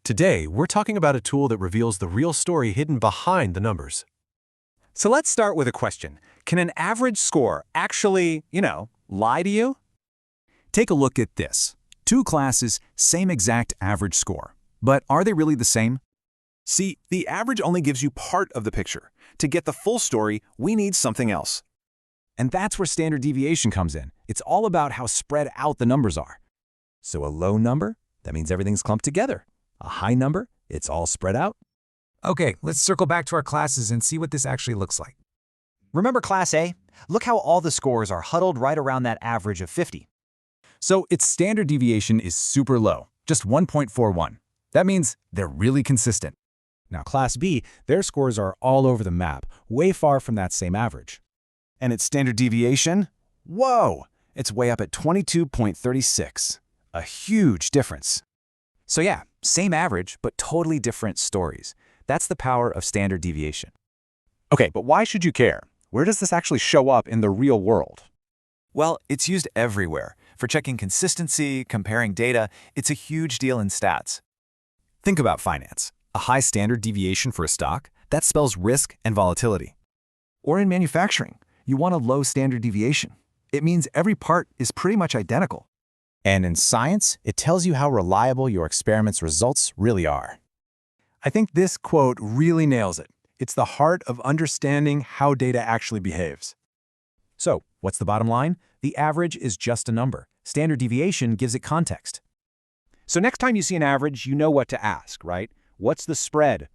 Today, we're talking about a tool that reveals the real story hidden behind the numbers. So let's start with a question. Can an average score actually, lie to you? Take a look at this. Two classes, same exact average score. But are they really the same? See, the average only gives you part of the picture. To get the full story, we need something else. And that's where standard deviation comes in. It's all about how spread out the numbers are. So a low number, that means everything's clumped together. A high number, it's all spread out. Okay, let's circle back to our classes and see what this actually looks like. Remember Class A? Look how all the scores are huddled right around that average of 50. So its standard deviation is super low, just 1.41. That means they're really consistent. Now Class B, their scores are all over the map, way far from that same average. And its standard deviation? Whoa! It's way up at 22.36. A huge difference. So yeah, same average, but totally different stories. That's the power of standard deviation. Okay, but why should you care? Where does this actually show up in the real world? Well, it's used everywhere. For checking consistency, comparing data, it's a huge deal in stats. Think about finance. A high standard deviation for a stock, that spells risk and volatility. Or in manufacturing, you want a low standard deviation. It means every part is pretty much identical. And in science, it tells you how reliable your experiment's results really are. I think this quote really nails it. It's the heart of understanding how data actually behaves. So, what's the bottom line? The average is just a number. Standard deviation gives it context. So next time you see an average, you know what to ask, right? What's the spread?